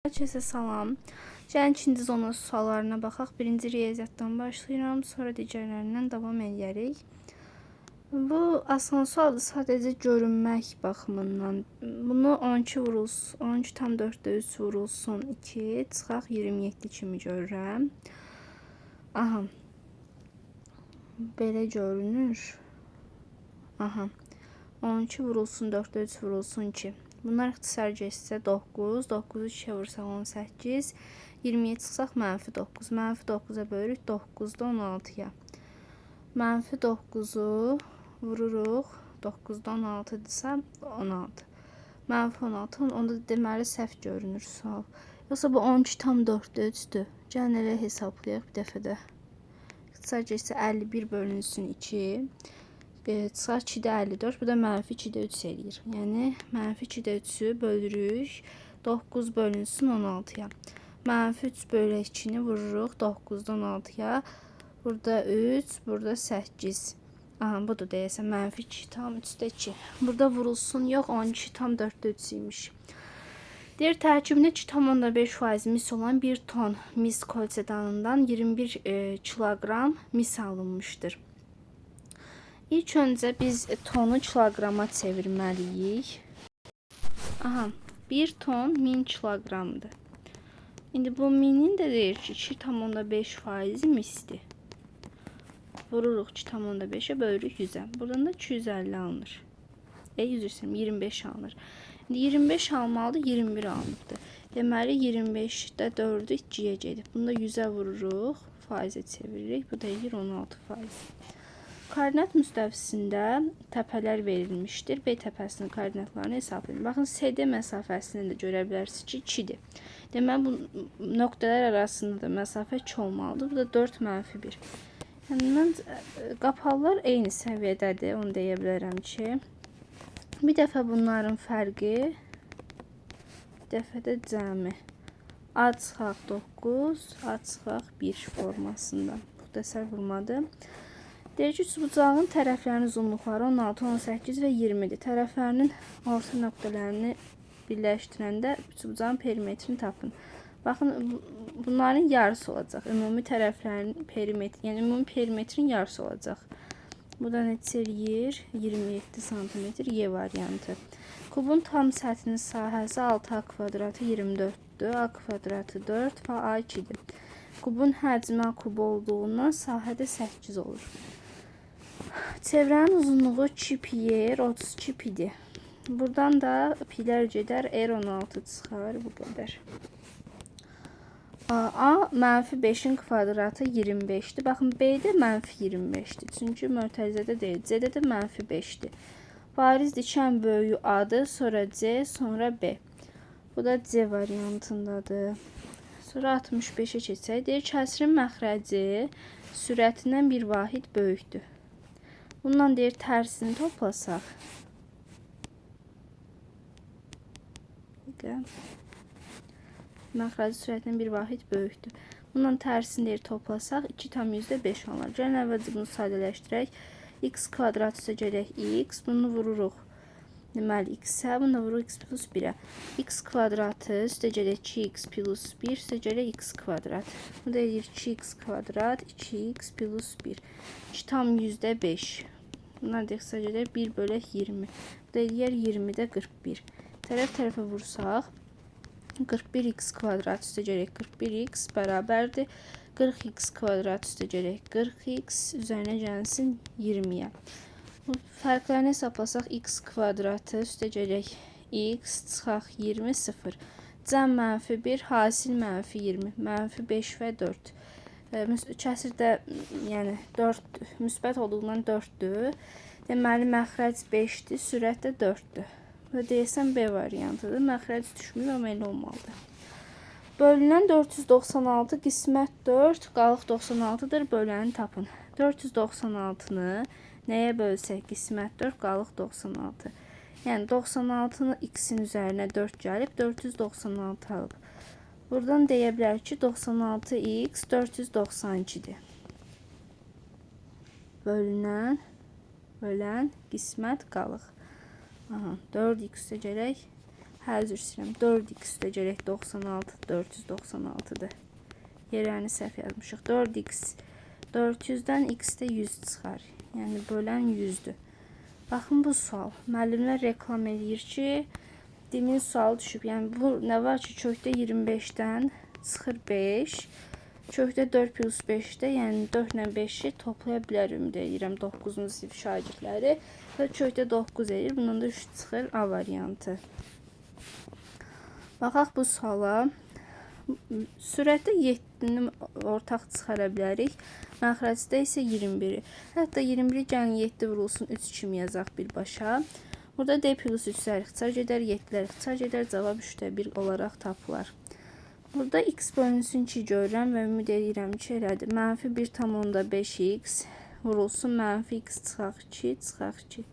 Herkese salam. Gəlin ikinci zona suallarına baxaq. Birinci riyaziyyatdan başlayıram, sonra digərlərindən davam edərik. Bu asan sualdır, sadəcə görünmək baxımından. Bunu 12 vurulsun, 12,4 vurulsun 2, çıxaq 27 kimi görürəm. Aha. Belə görünür. Aha. 12 vurulsun 4 vurulsun 2. Bunlar ixtisar getsə 9, 9'u 2'ye vursaq 18, 20'ye çıxsaq -9. -9'a bölürük 9'da 16'ya. -9'u vururuq 9'da 16'dırsa 16. -16, onda deməli səhv görünür sual. Yoxsa bu 12,4'dür. Gəlin elə hesablayaq bir dəfə də. İxtisar getsə 51 bölünsün 2. Çıxar 2'də 54, bu da -2'də 3 eləyir. Yəni -2'də 3'ü bölürük 9 bölünsün 16'ya. -3 bölü 2'ni vururuq 9'dan 16'ya. Burada 3, burada 8. Aha, bu da deyəsən -2,3'də 2. Burada vurulsun yox, 12,4'də 3 imiş. Deyir tərkibində 2,5% mis olan 1 ton mis kolçedanından 21 kilogram mis alınmışdır. İlk öncə biz tonu kilograma çevirməliyik. Aha, 1 ton 1000 kilogramdır. İndi bu minin də deyir ki 2,5% misdir. Vururuq 2,5'e bölürük 100'ə. Buradan da 250 alınır. 125 alınır. İndi 25 almalıdır, 21 alınıbdır. Deməli 25'də 4'ü 2'ye gedib. Bunu da 100'ə vururuq, faizə çeviririk. Bu da 16%. Koordinat müstəvisində təpələr verilmişdir. B təpəsinin koordinatlarını hesablayın. Baxın, CD məsafəsini də görə bilərsiniz ki 2'dir. Deməli bu nöqtələr arasında da məsafə 2 olmalıdır. Bu da 4 - 1. Yəni qapalılar eyni səviyyədədir, onu deyə bilərəm ki. Bir dəfə bunların fərqi, bir dəfə də cəmi. A çıxaq 9, A çıxaq 1 formasında. Bu da səhv vurmadı. Deyir ki, üçbucağın tərəflərinin uzunluqları 16, 18 və 20'dir. Tərəflərinin orta nöqtələrini birləşdirəndə üçbucağın perimetrini tapın. Baxın, bunların yarısı olacaq. Ümumi tərəflərin perimetri, yəni ümumi perimetrin yarısı olacaq. Bu da neçə eləyir? 27 cm Y variantı. Kubun tam səthinin sahəsi 6A kvadratı 24'dür. A kvadratı 4 və A 2'dir. Kubun həcmi A kub olduğundan sahədə 8 olur. Çevrənin uzunluğu 2πr 32 pidir. Buradan da pilər gedər, R16 çıxar, bu qədər. A -5'in kvadratı 25'dir. Baxın, B'də -25'dir. Çünki mötərizədə deyil. C'də də -5'dir. Barizdir ki, ən böyüyü A'dır, sonra C, sonra B. Bu da C variantındadır. Sonra 65'e keçək. Deyir, kəsrin məxrəci sürətindən bir vahid böyükdür. Bundan deyir tərsini toplasaq. Məxrəci sürətindən bir vahid böyükdür. Bundan tərsini deyir toplasaq 2,5 alınır. Gəlin əvvəlcə bunu sadələşdirək. X kvadrat üstə gələk X. Bunu vururuq. Deməli X-ə, bunu da vururuq X plus 1'ə. X kvadratı üstə gələk 2X plus 1 üstə gələk X kvadrat. Bu da deyir 2X kvadrat 2X plus 1. 2,5. Bunlar deyiqsə gələk 1 bölək 20. Bu da deyir 20'də 41. Tərəf-tərəfə vursaq 41x kvadrat üstə gələk 41x bərabərdir 40x kvadrat üstə gələk 40x üzərinə gəlsin 20'yə. Bu fərqlərini hesablasaq x kvadratı üstə gələk x çıxaq 20 0. Cəm -1, hasil -20, -5 və 4. Kəsirdə yəni 4 müsbət olduğundan 4'dür. Deməli məxrəc 5'dir, sürət də 4'dür. Və deyəsən B variantıdır. Məxrəc düşmür, amma elə olmalıdır. Bölünən 496 qismət 4, qalıq 96'dır. Böləni tapın. 496'nı nəyə bölsək qismət 4, qalıq 96. Yəni 96'nı x-in üzərinə 4 gəlib 496 alıb. Buradan deyə bilər ki 96x 492'dir. Bölən qismət qalıq. Aha, 4x gələk. üzr istəyirəm. 4x gələk 96, 496-dır. Yerlərini səhv yazmışıq. 4x 400-dən x-də 100 çıxar. Yəni bölən 100-dür. Baxın bu sual. Müəllimlər reklam edir ki, demin sual düşüb. Yəni bu nə var ki, kökdə 25-dən çıxır 5. Kökdə 4 plus 5-də, yəni 4 ilə 5-i toplaya bilər ümid edirəm 9-cu sinif şagirdləri. Və kökdə 9 edir. Bundan da 3 çıxır A variantı. Baxaq bu suala. Sürətdə 7-ni ortaq çıxara bilərik. Məxrəcdə isə 21-i. Hətta 21-i gəlin 7 vurulsun 3 kimi yazaq birbaşa. Burada D plus 3-lər ixtisar gedər, 7-lər ixtisar gedər. Cavab 3-də 1 olaraq tapılar. Burada x bölünsün 2 görürəm və ümid edirəm ki, elədir. Mənfi 1,5x vurulsun mənfi x çıxaq 2, çıxaq 2.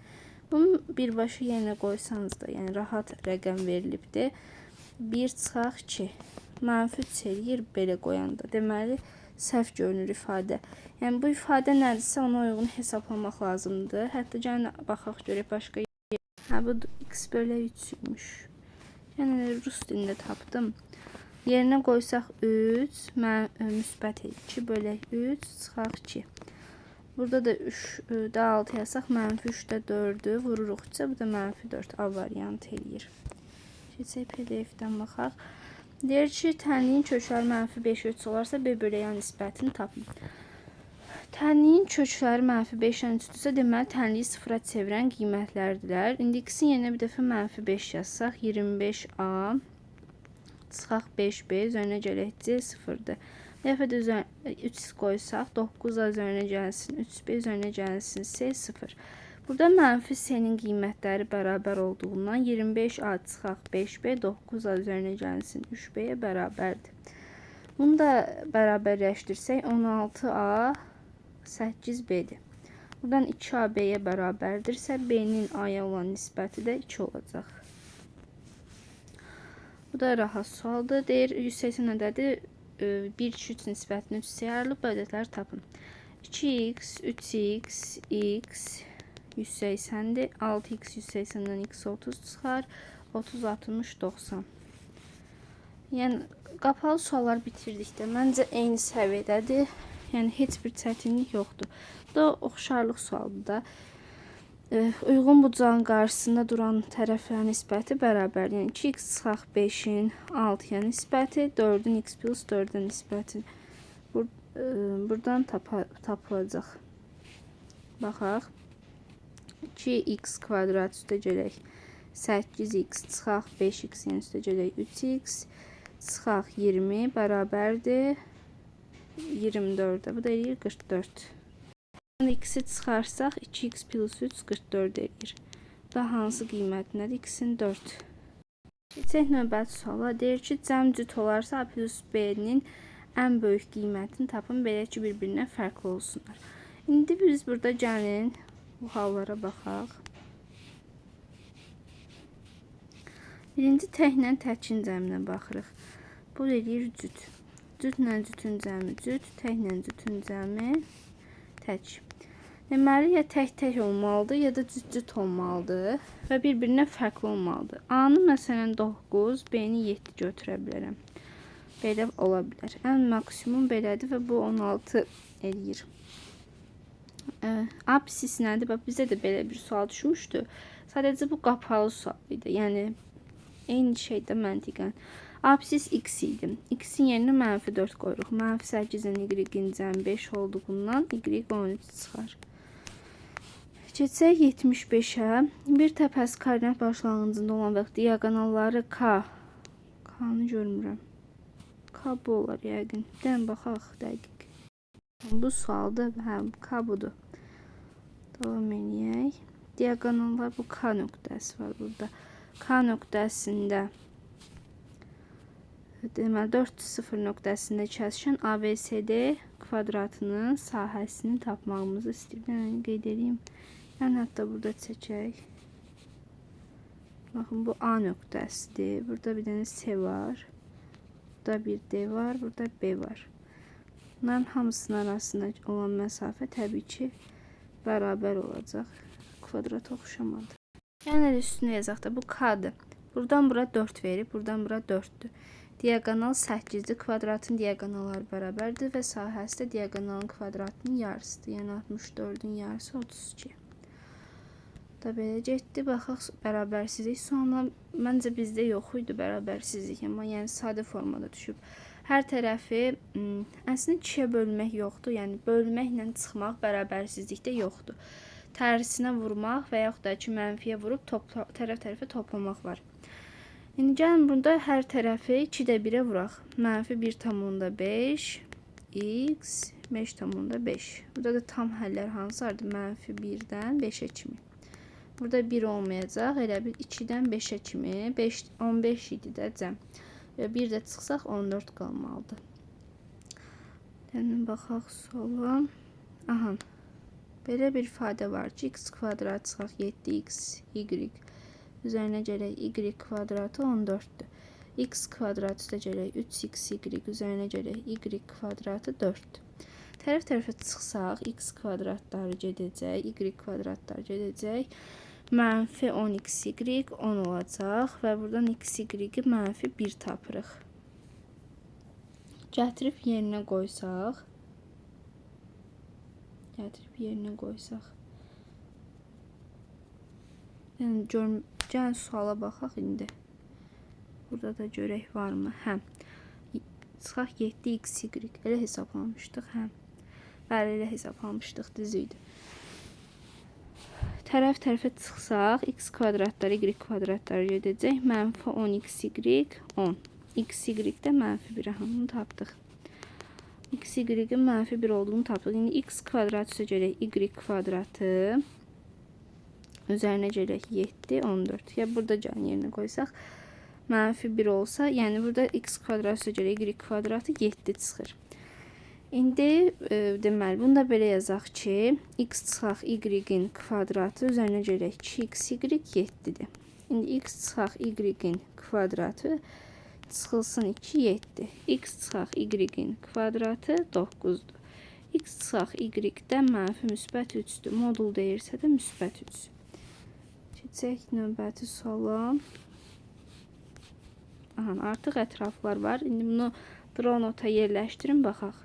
Bunu birbaşa yerinə qoysanız da, yəni rahat rəqəm verilibdir. 1 çıxaq 2. Mənfi 3 eləyir belə qoyanda. Deməli, səhv görünür ifadə. Yəni bu ifadə nədirsə ona uyğun hesablamaq lazımdır. Hətta gəlin baxaq görək başqa yer. Hə, bu x bölə 3-müş. Yəni rus dilində tapdım. Yerinə qoysaq 3, müsbət 2 bölək 3, çıxaq 2. Burada da 3-də 6 yazsaq, mənfi 3-də 4-ü vururuq 3-ə, bu da mənfi 4 A variantı eləyir. Keçək PDF-dən baxaq. Deyir ki, tənliyin kökləri mənfi 5 3 olarsa, B bölə yan nisbətini tapın. Tənliyin kökləri mənfi 5-dən 3-dürsə, deməli, tənliyi sıfıra çevirən qiymətlərdilər. İndi x-in yerinə bir dəfə mənfi 5 yazsaq, 25A çıxaq 5B üzərinə gələk C 0-dır. Bir dəfə də 3 qoysaq 9A üzərinə gəlsin 3B üzərinə gəlsin C 0. Burada mənfi C-nin qiymətləri bərabər olduğundan 25A çıxaq 5B 9A üzərinə gəlsin 3B-yə bərabərdir. Bunu da bərabərləşdirsək 16A 8B-dir. Buradan 2A B-yə bərabərdirsə B-nin A-ya olan nisbəti də 2 olacaq. Bu da rahat sualdır. Deyir 180 ədədi 1-2-3 nisbətini 3-ə ayrılıb ədədləri tapın. 2x, 3x, x 180-dir. 6x 180-dən x 30 çıxar. 30, 60, 90. Yəni qapalı suallar bitirdikdə məncə eyni səviyyədədir. Yəni heç bir çətinlik yoxdur. Bu da oxşarlıq sualıdır da. Uyğun bucağın qarşısında duran tərəflərin nisbəti bərabər. Yəni 2x çıxaq 5-in 6-ya nisbəti, 4-ün x plus 4-ə nisbəti. Buradan tapılacaq. Baxaq. 2x kvadrat üstə gələk 8x çıxaq 5x yəni üstə gələk 3x çıxaq 20 bərabərdir 24-ə. Bu da eləyir 44. X-i çıxarsaq 2x plus 3 44 eləyir. Bu da hansı qiymətindədir? X-in 4. Keçək növbəti suala. Deyir ki, cəm cüt olarsa A plus B-nin ən böyük qiymətini tapın, belə ki, bir-birindən fərqli olsunlar. İndi biz burada gəlin bu hallara baxaq. Birinci təklə təkin cəminə baxırıq. Bu eləyir cüt. Cütlə cütün cəmi cüt, təklə cütün cəmi tək. Deməli, ya tək-tək olmalıdır, ya da cüt-cüt olmalıdır və bir-birinə fərqli olmalıdır. A-nı məsələn 9, B-ni 7 götürə bilərəm. Belə ola bilər. Ən maksimum belədir və bu 16 eləyir. Absis nədir? Bax, bizə də belə bir sual düşmüşdü. Sadəcə bu qapalı sual idi. Yəni, eyni şeydə məntiqən. Absis x idi. X-in yerinə mənfi 4 qoyuruq. Mənfi 8-dən y-in cəmi 5 olduğundan y 13 çıxar. Keçək 75-ə. Bir təpəsi koordinat başlanğıcında olan və diaqonalları K-nı görmürəm. K bu olar yəqin. Dən baxaq dəqiq. Bu sualda hə, K budur. Davam edək. Diaqonallar bu K nöqtəsi var burada. K nöqtəsində deməli 4-0 nöqtəsində kəsişən ABCD kvadratının sahəsini tapmağımızı istəyirəm. Qeyd edeyim. Yəni hətta burada çəkək. Baxın bu A nöqtəsidir. Burada bir dənə C var. Burada bir D var. Burada B var. Bunların hamısının arasında olan məsafə təbii ki bərabər olacaq. Kvadrat oxşamadı. Yəni üstünə yazaq da bu K'dır. Buradan bura 4 verib, buradan bura 4'dür. Diagonal 8'dir. Kvadratın diagonalları bərabərdir və sahəsi də diagonalın kvadratının yarısıdır. Yəni 64'ün yarısı 32. Da belə getdi. Baxaq bərabərsizlik sualına. Məncə bizdə yox idi bərabərsizlik, amma yəni sadə formada düşüb. Hər tərəfi əslində 2-yə bölmək yoxdur. Yəni bölməklə çıxmaq bərabərsizlikdə yoxdur. Tərsinə vurmaq və yaxud da ki mənfiyə vurub tərəf-tərəfə toplamaq var. İndi gəlin burada hər tərəfi 2-də 1-ə vuraq. Mənfi 1,5 x 5,5. Burada da tam həllər hansılardır? Mənfi 1-dən 5-ə kimi. Burada 1 olmayacaq. Elə bir 2-dən 5-ə kimi. 15 idi də cəm. Və 1 də çıxsaq 14 qalmalıdır. Yəni baxaq sola. Aha. Belə bir ifadə var ki, x kvadrat çıxaq 7x y. Üzərinə gələk y kvadratı 14'dür. X kvadratı üstə gələk 3xy. Üzərinə gələk y kvadratı 4'dür. Tərəf-tərəfə çıxsaq x kvadratları gedəcək, y kvadratları gedəcək. Mənfi 10xy 10 olacaq və buradan xy-i mənfi 1 tapırıq. Gətirib yerinə qoysaq. Yəni gəlin suala baxaq indi. Burada da görək varmı? Hə. Çıxaq 7xy. Elə hesablamışdıq, hə. Bəli, elə hesablamışdıq, düz idi. Tərəf-tərəfə çıxsaq x kvadratları y kvadratları gedəcək. Mənfi 10xy 10. xy də mənfi 1 hamını tapdıq. xy-in mənfi 1 olduğunu tapdıq. İndi x kvadratı üstə gələk y kvadratı. Üzərinə gələk 7, 14. Ya burada gəlin yerinə qoysaq. Mənfi 1 olsa, yəni burada x kvadratı üstə gələk y kvadratı 7 çıxır. İndi deməli, bunu da belə yazaq ki, x çıxaq y-in kvadratı üzərinə gələk 2xy 7-dir. İndi x çıxaq y-in kvadratı çıxılsın 2, 7. X çıxaq y-in kvadratı 9'dur. X çıxaq y-dən mənfi müsbət 3'dür. Modul deyirsə də müsbət 3. Keçək növbəti suala. Aha, artıq ətraflar var. İndi bunu draw nota yerləşdirin, baxaq.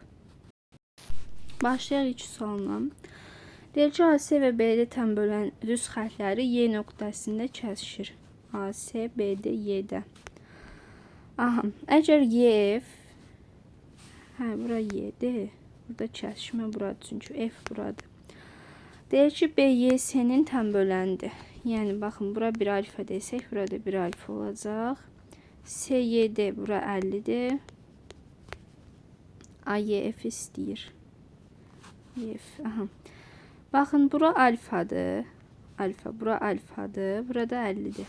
Başlayaq ilk sualla. Deyir ki, AC və BD təm bölən düz xətləri Y nöqtəsində kəsişir. AC, BD, Y-də. Aha, əgər YF, bura Y-dir. Burada kəsişmə buradır, çünki F buradır. Deyir ki, BYS-nin təm böləndir. Yəni, baxın, bura 1 alfa desək, burada 1 alfa olacaq. SYD bura 50'dir. AYF istəyir. Aha. Baxın, bura alfadır. Bura alfadır. Burada 50'dir.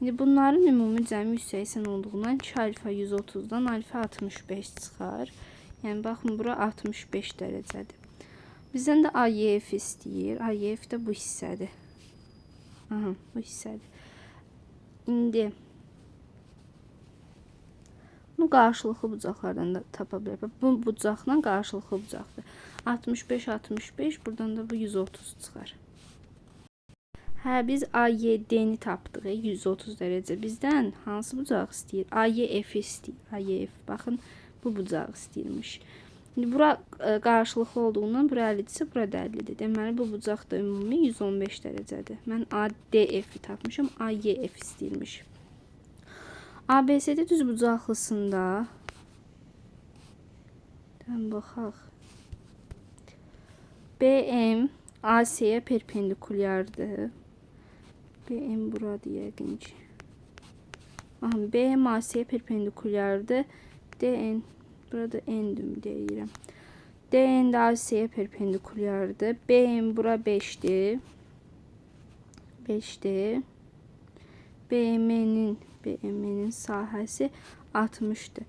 İndi bunların ümumi cəmi 180 olduğundan 2 alfa 130'dan alfa 65 çıxar. Yəni, baxın, bura 65 dərəcədir. Bizdən də AYF istəyir. AYF də bu hissədir. Aha, bu hissədir. İndi bunu qarşılıqlı bucaqlardan da tapa bilər. Bu bucaqla qarşılıqlı bucaqdır. 65, 65, buradan da bu 130 çıxar. Hə, biz AYD-ni tapdıq, 130 dərəcə. Bizdən hansı bucaq istəyir? AYF istəyir. AYF, baxın, bu bucaq istəyirmiş. İndi bura qarşılıqlı olduğundan bura 50-dirsə, bura da 50-dir. Deməli, bu bucaq da ümumi 115 dərəcədir. Mən ADF-i tapmışam, AYF istəyirmiş. ABC'de düz bucaqlısında baxaq. BM AC'ye perpendikulyardır. BM burada yəqin ki. BM AC'ye perpendikulyardır. DN burada N'düm deyirəm. DN də AC'ye perpendikulyardır. BM bura 5'dir. 5'dir. BM'nin sahəsi 60'dır.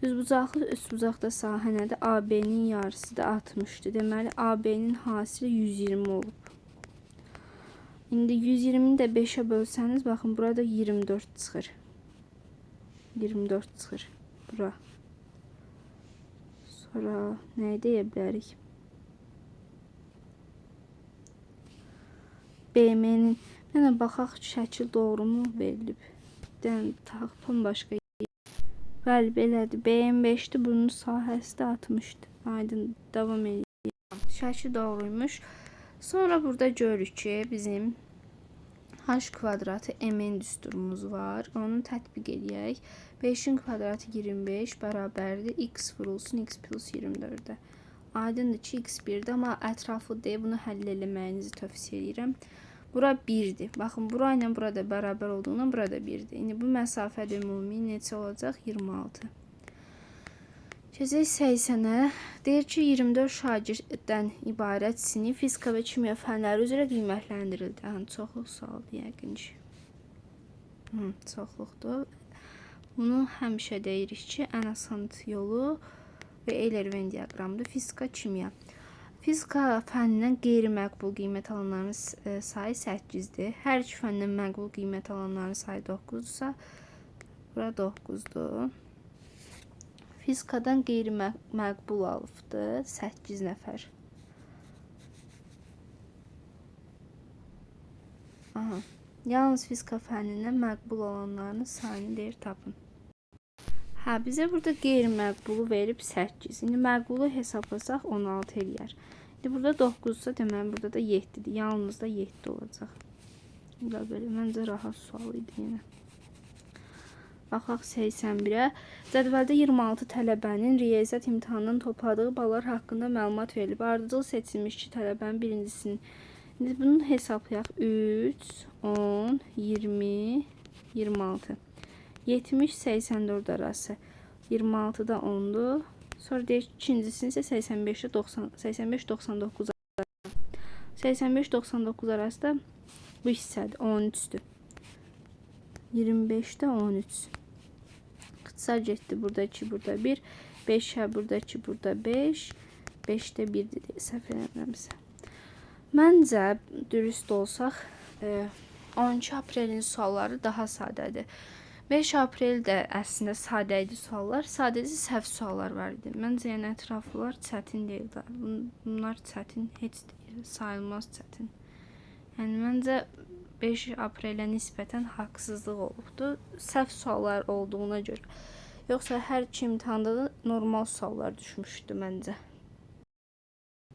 Düzbucaqlı üçbucaqda sahə nədir? AB'nin yarısı da 60'dır. Deməli, AB'nin hasili 120 olub. İndi 120'ni də 5'ə bölsəniz, baxın, burada 24 çıxır. 24 çıxır. Bura. Sonra nə deyə bilərik? BM'nin, yəni baxaq, şəkil doğru mu verilib? tapın başqa. Bəli, belədir. BM5-dir, bunun sahəsi də 60-dır. Aydın, davam edir. Şəkli doğruymuş. Sonra burada görürük ki, bizim h kvadratı mn düsturumuz var. Onu tətbiq edək. 5'in kvadratı 25 bərabərdir. X vurulsun x plus 24'də. Aydındır ki, x 1'dir, amma ətraflı deyil. Bunu həll eləməyinizi tövsiyə edirəm. Bura 1'dir. Baxın, bura ilə burada bərabər olduğundan burada 1'dir. İndi bu məsafədə ümumi neçə olacaq? 26. Keçək 80-ə. Deyir ki, 24 şagirddən ibarət sinif fizika və kimya fənləri üzrə qiymətləndirildi. Çoxluq sualdır yəqin ki. Çoxluqdur. Bunu həmişə deyirik ki, ən asan yolu və Euler-Venn diaqramıdır. Fizika, kimya. Fizika fənnindən qeyri-məqbul qiymət alanların sayı 8-dir. Hər iki fəndən məqbul qiymət alanların sayı 9-dursa, bura 9-dur. Fizikadan qeyri-məqbul alıbdır 8 nəfər. Aha. Yalnız fizika fənnindən məqbul olanların sayını deyir tapın. Hə, bizə burada qeyri-məqbulu verib 8. İndi məqbulu hesablasaq 16 eləyər. İndi burada 9-sa deməli burada da 7-dir. Yalnız da 7 olacaq. Belə məncə rahat sual idi yenə. Baxaq 81-ə. Cədvəldə 26 tələbənin riyaziyyat imtahanından topladığı ballar haqqında məlumat verilib. Ardıcıl seçilmiş 2 tələbənin birincisinin. İndi bunu hesablayaq. 3, 10, 20, 26. 70-84 arası. 26'da 10'du. Sonra deyək ikincisini isə 85-99 arası. 85-99 arası da bu hissədir. 13'dür. 25'də 13. Qısa getdi. Burada 2, burada 1. 5'ə burada 2, burada 5. 5'də 1-dir deyə səhv eləmirəmsə. Məncə dürüst olsaq 12 aprelin sualları daha sadədir. 5 aprel də əslində sadə idi suallar. Sadəcə səhv suallar var idi. Məncə yəni ətraflılar çətin deyildi. Bunlar çətin heç deyil, sayılmaz çətin. Yəni məncə 5 aprelə nisbətən haqsızlıq olubdu. Səhv suallar olduğuna görə. Yoxsa hər iki imtahanda da normal suallar düşmüşdü məncə.